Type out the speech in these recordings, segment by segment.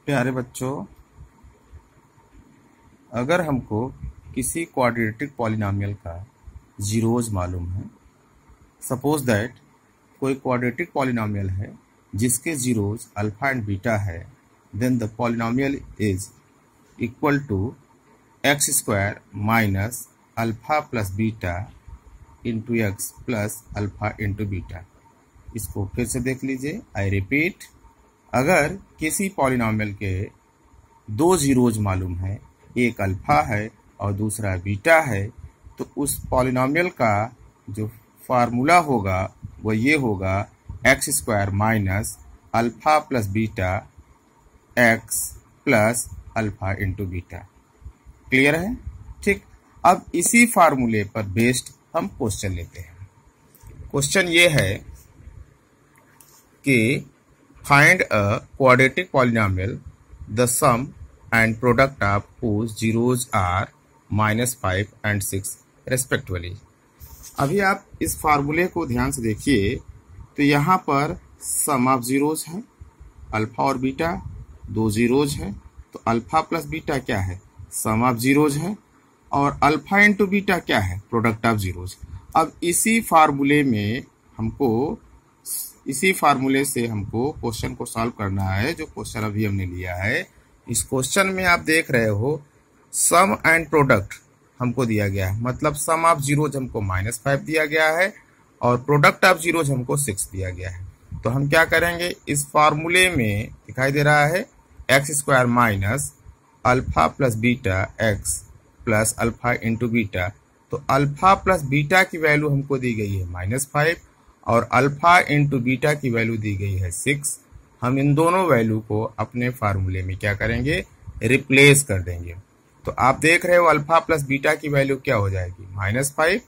प्यारे बच्चों, अगर हमको किसी क्वाड्रेटिक पॉलिनॉमियल का जीरोज मालूम है, सपोज दैट कोई क्वाड्रेटिक पॉलिनॉमियल है जिसके जीरोज अल्फा एंड बीटा है, then the polynomial is equal to x square minus alpha plus beta into x plus alpha into beta. इसको फिर से देख लीजिए। आई रिपीट, अगर किसी पॉलिनॉमियल के दो जीरोज मालूम है, एक अल्फा है और दूसरा बीटा है, तो उस पॉलिनॉमियल का जो फार्मूला होगा वो ये होगा x square minus alpha plus beta x plus alpha into beta. Clear है? ठीक। अब इसी फार्मूले पर बेस्ड हम क्वेश्चन लेते हैं। क्वेश्चन ये है कि find a quadratic polynomial the sum and product of whose zeros are -5 and 6 respectively। अभी आप इस फार्मूले को ध्यान से देखिए तो यहाँ पर सम ऑफ जीरोज है, अल्फा और बीटा दो जीरोज है, तो अल्फा प्लस बीटा क्या है? सम ऑफ जीरोज है, और अल्फा इंटू बीटा क्या है? Product of zeros. अब इसी फार्मूले से हमको क्वेश्चन को सॉल्व करना है, जो क्वेश्चन अभी हमने लिया है। इस क्वेश्चन में आप देख रहे हो सम एंड प्रोडक्ट हमको दिया गया है, मतलब सम ऑफ जीरोज हमको -5 दिया गया है और प्रोडक्ट ऑफ जीरोज हमको 6 दिया गया है। तो हम क्या करेंगे, इस फार्मूले में दिखाई दे रहा है x square minus alpha plus beta x plus alpha into beta. तो अल्फा प्लस बीटा की वैल्यू हमको दी गई है -5 और अल्फा इंटू बीटा की वैल्यू दी गई है 6। हम इन दोनों वैल्यू को अपने फार्मूले में क्या करेंगे, रिप्लेस कर देंगे। तो आप देख रहे हो अल्फा प्लस बीटा की वैल्यू क्या हो जाएगी -5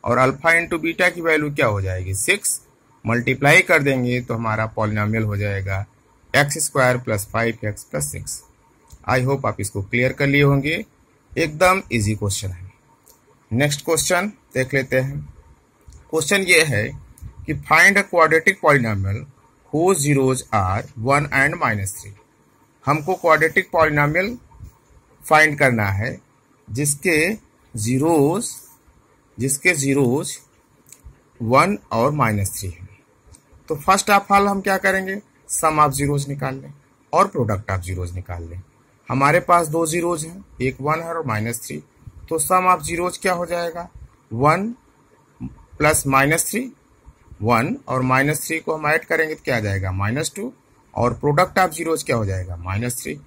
और अल्फा इंटू बीटा की वैल्यू क्या हो जाएगी 6। मल्टीप्लाई कर देंगे तो हमारा पॉलिनॉमियल हो जाएगा x square plus 5x plus 6। I hope आप इसको क्लियर कर लिए होंगे। एकदम इजी क्वेश्चन है। नेक्स्ट क्वेश्चन देख लेते हैं। क्वेश्चन ये है कि find a quadratic polynomial whose zeros are 1 and -3। हमको क्वाड्रेटिक पॉलिनॉमियल फाइंड करना है जिसके जीरोज 1 और -3 है। तो फर्स्ट ऑफ ऑल हम क्या करेंगे, सम ऑफ जीरोज निकाल लें और प्रोडक्ट ऑफ जीरोज निकाल लें। हमारे पास दो जीरोज हैं, एक 1 है और -3। तो सम ऑफ जीरोज क्या हो जाएगा, 1 प्लस -3, 1 और -3 को हम ऐड करेंगे तो क्या आ जाएगा -2, और प्रोडक्ट ऑफ जीरोज क्या हो जाएगा -3।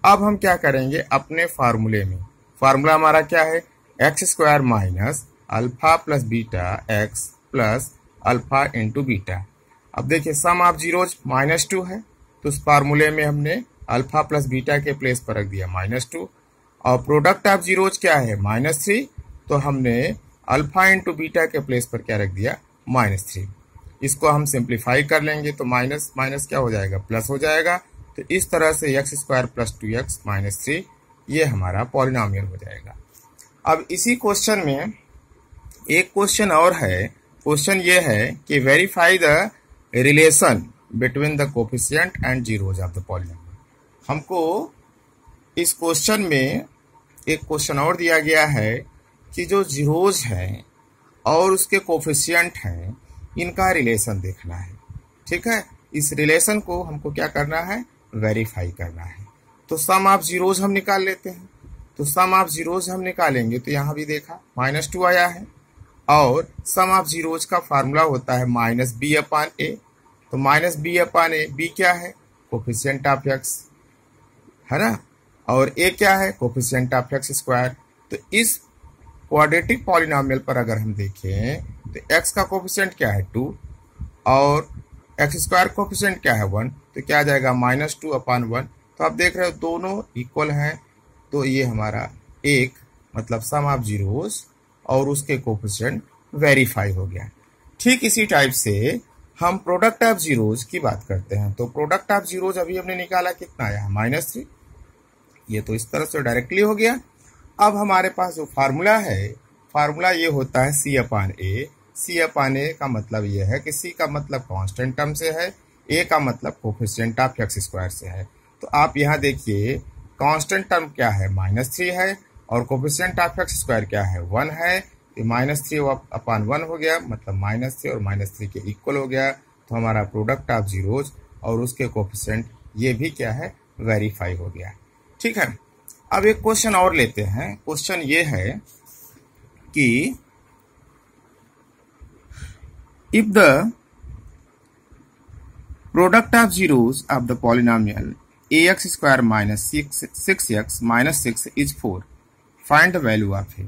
अब हम क्या करेंगे, अपने फार्मूले में, फार्मूला हमारा क्या है, x square minus alpha plus beta x plus alpha into beta. अब देखिए सम ऑफ जीरोज -2 है, तो उस फार्मूले में हमने अल्फा प्लस बीटा के प्लेस पर रख दिया -2, और प्रोडक्ट ऑफ जीरोज क्या है -3, तो हमने अल्फा इंटू बीटा के प्लेस पर क्या रख दिया -3। इसको हम सिंप्लीफाई कर लेंगे तो माइनस माइनस क्या हो जाएगा, प्लस हो जाएगा। तो इस तरह से x square plus 2x minus 3 ये हमारा पॉलिनॉमियल हो जाएगा। अब इसी क्वेश्चन में एक क्वेश्चन और है। क्वेश्चन ये है कि verify the relation between the coefficient and zeros of the polynomial. हमको इस क्वेश्चन में एक क्वेश्चन और दिया गया है कि जो जीरोज हैं और उसके कोफिशिएंट हैं, इनका रिलेशन देखना है। ठीक है, इस रिलेशन को हमको क्या करना है, वेरीफाई करना है। तो सम ऑफ जीरोज हम निकाल लेते हैं। तो सम ऑफ जीरोज हम निकालेंगे तो यहाँ भी देखा -2 आया है, और सम ऑफ जीरोज का फार्मूला होता है -b/a। तो -b/a, b क्या है, कोफिशिएंट ऑफ x है ना, और a क्या है, कोफिशिएंट ऑफ x स्क्वायर। तो इस क्वाड्रेटिक पॉलिनॉमियल पर अगर हम देखें तो x का कोफिशिएंट क्या है 2 और x स्क्वायर कोफिशिएंट क्या है 1, तो क्या आ जाएगा -2/1। तो आप देख रहे हो दोनों इक्वल हैं, तो ये हमारा एक मतलब सम ऑफ जीरोज और उसके कोफिशिएंट वेरीफाई हो गया। ठीक इसी टाइप से हम प्रोडक्ट ऑफ जीरोज की बात करते हैं। तो प्रोडक्ट ऑफ जीरोज अभी हमने निकाला, कितना आया -3। ये तो इस तरह से डायरेक्टली हो गया। अब हमारे पास जो फार्मूला है, फार्मूला ये होता है C/A। C/A का मतलब ये है कि C का मतलब कांस्टेंट टर्म से है, A का मतलब कोफिशिएंट ऑफ x स्क्वायर से है। तो आप यहाँ देखिए कांस्टेंट टर्म क्या है, -3 है, और कोफिशिएंट ऑफ एक्स स्क्वायर क्या है, 1 है। तो -3/1 हो गया, मतलब -3 और -3 के इक्वल हो गया। तो हमारा प्रोडक्ट ऑफ जीरोज और उसके कोफिशिएंट ये भी क्या है, वेरीफाई हो गया। ठीक है, अब एक क्वेश्चन और लेते हैं। क्वेश्चन ये है कि if the product of zeros of the polynomial ax square minus 6x minus 6 is 4, find the value of A.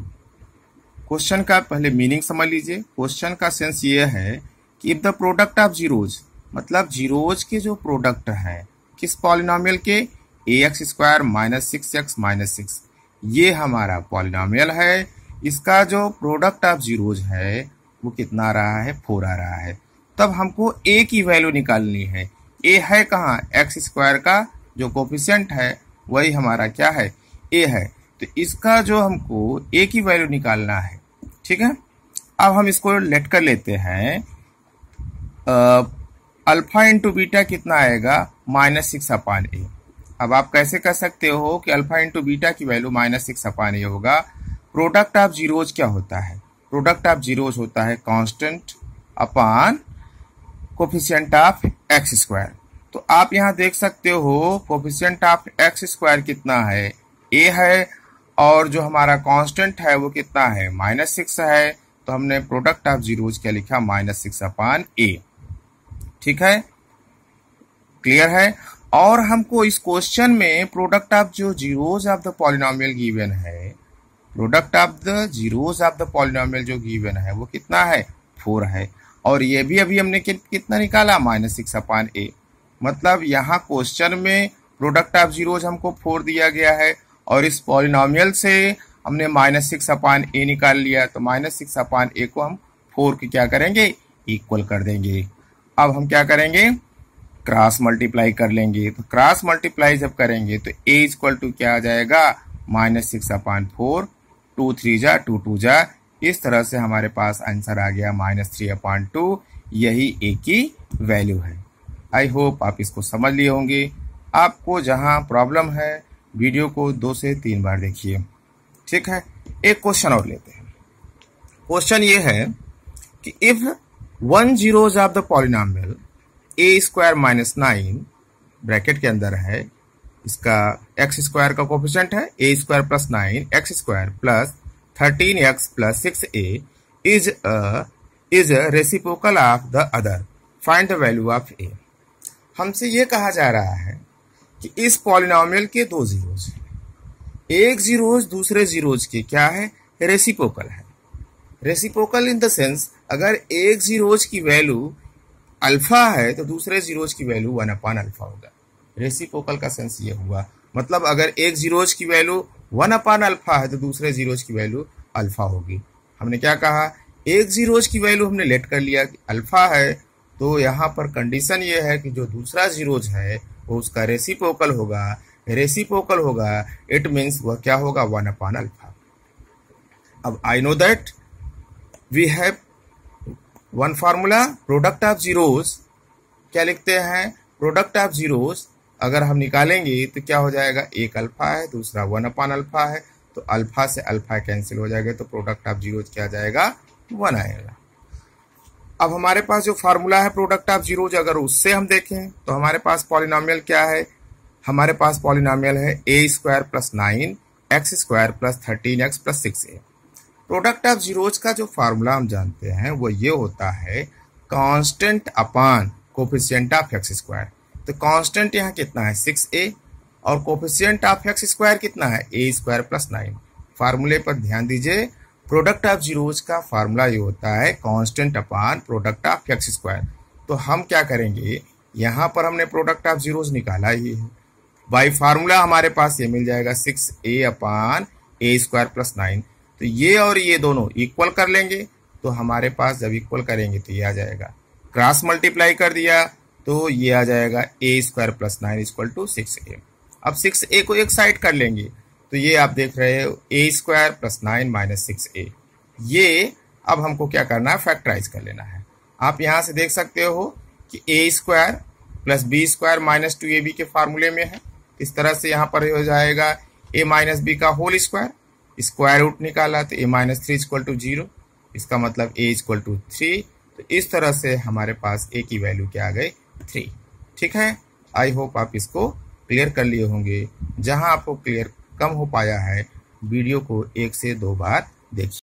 Question का पहले मीनिंग समझ लीजिए। क्वेश्चन का सेंस ये है कि if the product of zeros, मतलब जीरोज के जो प्रोडक्ट है किस पॉलिनोमियल के, ax square minus 6x minus 6, ये हमारा पॉलिनोमियल है। इसका जो प्रोडक्ट ऑफ जीरोज है वो कितना आ रहा है, 4 आ रहा है। तब हमको a की वैल्यू निकालनी है। a है कहाँ, एक्स स्क्वायर का जो कोफिशिएंट है वही हमारा क्या है, a है। तो इसका जो हमको a की वैल्यू निकालना है। ठीक है, अब हम इसको लेट कर लेते हैं। अल्फा इंटू बीटा कितना आएगा, -6/a। अब आप कैसे कर सकते हो कि अल्फा इंटू बीटा की वैल्यू -6/a होगा। प्रोडक्ट ऑफ जीरोज क्या होता है, प्रोडक्ट ऑफ जीरोज होता है constant upon coefficient of x square. तो आप यहाँ देख सकते हो कोफिशिएंट ऑफ एक्स स्क्वायर कितना है, a है, और जो हमारा कांस्टेंट है वो कितना है, -6 है। तो हमने प्रोडक्ट ऑफ जीरोज क्या लिखा, -6/a। ठीक है, क्लियर है। और हमको इस क्वेश्चन में प्रोडक्ट ऑफ जो zeros of the polynomial given है, product of the zeros of the polynomial जो गिवन है वो कितना है, 4 है। और ये भी अभी हमने कितना निकाला, -6/a। मतलब यहाँ क्वेश्चन में प्रोडक्ट ऑफ जीरोज हमको 4 दिया गया है और इस पॉलिनोमियल से हमने -6/a निकाल लिया। तो -6/a को हम 4 की क्या करेंगे, इक्वल कर देंगे। अब हम क्या करेंगे, क्रॉस मल्टीप्लाई कर लेंगे। तो क्रॉस मल्टीप्लाई जब करेंगे तो a इक्वल टू क्या आ जाएगा, -6/4, 2 3 जा 2 2 जा। इस तरह से हमारे पास आंसर आ गया -3/2। यही a की वैल्यू है। आई होप आप इसको समझ लिए होंगे। आपको जहां प्रॉब्लम है वीडियो को 2 से 3 बार देखिए। ठीक है, एक क्वेश्चन और लेते हैं। क्वेश्चन ये है कि if 1 zeros of the polynomial a square -9 bracket के अंदर है, इसका एक्स स्क्वायर का कोफिशिएंट है a square plus 9 x square plus 13x plus 6a is reciprocal of the other, find the value of a। हमसे ये कहा जा रहा है कि इस पॉलिनोमियल के 2 जीरोज हैं, एक जीरोज दूसरे जीरोज के क्या है, रेसिप्रोकल है। रेसिप्रोकल इन द सेंस अगर एक जीरोज की वैल्यू अल्फा है तो दूसरे जीरोज की वैल्यू 1/अल्फा होगा। रेसिप्रोकल का सेंस ये हुआ, मतलब अगर एक जीरोज की वैल्यू 1/अल्फा है तो दूसरे जीरोज की वैल्यू अल्फा होगी। हमने क्या कहा, एक जीरोज की वैल्यू हमने लेट कर लिया कि अल्फा है, तो यहाँ पर कंडीशन ये है कि जो दूसरा जीरोज है वो उसका रेसिप्रोकल होगा। रेसिप्रोकल होगा इट मीन्स वह क्या होगा, 1/अल्फा। अब I know that we have one formula, product of zeros क्या लिखते हैं, प्रोडक्ट ऑफ जीरोज अगर हम निकालेंगे तो क्या हो जाएगा, एक अल्फा है दूसरा 1/अल्फा है, तो अल्फा से अल्फा कैंसिल हो जाएगा, तो प्रोडक्ट ऑफ जीरोज क्या जाएगा, 1 आएगा। अब हमारे पास जो फार्मूला है प्रोडक्ट ऑफ जीरोज, अगर उससे हम देखें तो हमारे पास पॉलिनोमियल क्या है, हमारे पास पॉलिनोमियल है a square plus 9 x square plus 13x plus 6a। Product of zeros का जो फार्मूला हम जानते हैं वो ये होता है constant upon coefficient of x square. तो कांस्टेंट यहाँ कितना है, 6a, और कोफिशिएंट ऑफ एक्स स्क्वायर कितना है, a स्क्वायर प्लस 9। फार्मूले पर ध्यान दीजिए, प्रोडक्ट ऑफ जीरोज का फार्मूला ये होता है constant upon product of x square. तो हम क्या करेंगे, यहाँ पर हमने प्रोडक्ट ऑफ जीरोज निकाला ही है, बाई फार्मूला हमारे पास ये मिल जाएगा 6a upon a square plus 9। तो ये और ये दोनों इक्वल कर लेंगे, तो हमारे पास जब इक्वल करेंगे तो ये आ जाएगा, क्रॉस मल्टीप्लाई कर दिया तो ये आ जाएगा a square plus 9 equal to 6a। अब 6a को एक साइड कर लेंगे तो ये आप देख रहे हो a square plus 9 minus 6a। ये अब हमको क्या करना है, फैक्टराइज कर लेना है। आप यहाँ से देख सकते हो कि a square plus b square minus 2ab के फार्मूले में है, इस तरह से यहाँ पर हो जाएगा a माइनस बी का होल स्क्वायर रूट निकाला तो a माइनस 3 इक्वल टू 0, इसका मतलब a इक्वल टू 3। तो इस तरह से हमारे पास a की वैल्यू क्या आ गई 3। ठीक है, आई होप आप इसको क्लियर कर लिए होंगे। जहां आपको क्लियर कम हो पाया है वीडियो को 1 से 2 बार देखिए।